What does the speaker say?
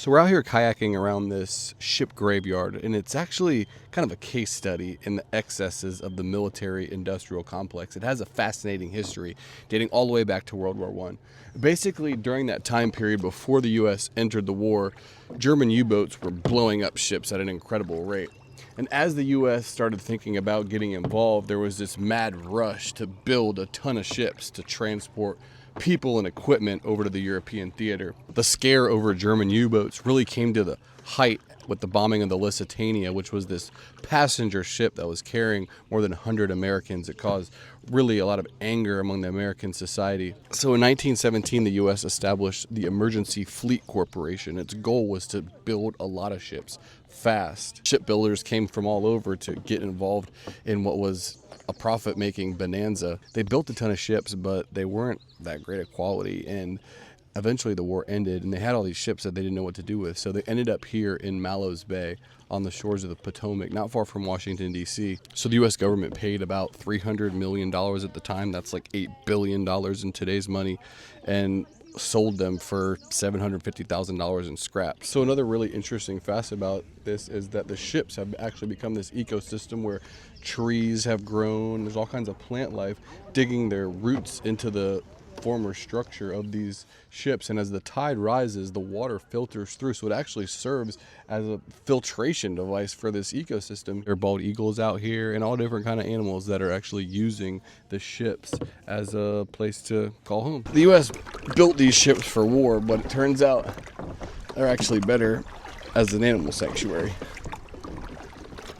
So we're out here kayaking around this ship graveyard, and it's actually kind of a case study in the excesses of the military-industrial complex. It has a fascinating history dating all the way back to World War I. Basically, during that time period before the U.S. entered the war, German U-boats were blowing up ships at an incredible rate. And as the U.S. started thinking about getting involved, there was this mad rush to build a ton of ships to transport people and equipment over to the European theater. The scare over German U-boats really came to the height with the bombing of the Lusitania, which was this passenger ship that was carrying more than 100 Americans. It caused really a lot of anger among the American society. So in 1917, the U.S. established the Emergency Fleet Corporation. Its goal was to build a lot of ships fast. Shipbuilders came from all over to get involved in what was a profit-making bonanza. They built a ton of ships, but they weren't that great of quality, and eventually the war ended, and they had all these ships that they didn't know what to do with, so they ended up here in Mallows Bay on the shores of the Potomac, not far from Washington, D.C. So the U.S. government paid about $300 million at the time. That's like $8 billion in today's money, and sold them for $750,000 in scrap. So another really interesting facet about this is that the ships have actually become this ecosystem where trees have grown. There's all kinds of plant life digging their roots into the former structure of these ships, and as the tide rises, the water filters through, so it actually serves as a filtration device for this ecosystem. There are bald eagles out here and all different kind of animals that are actually using the ships as a place to call home. The U.S. built these ships for war, but it turns out they're actually better as an animal sanctuary.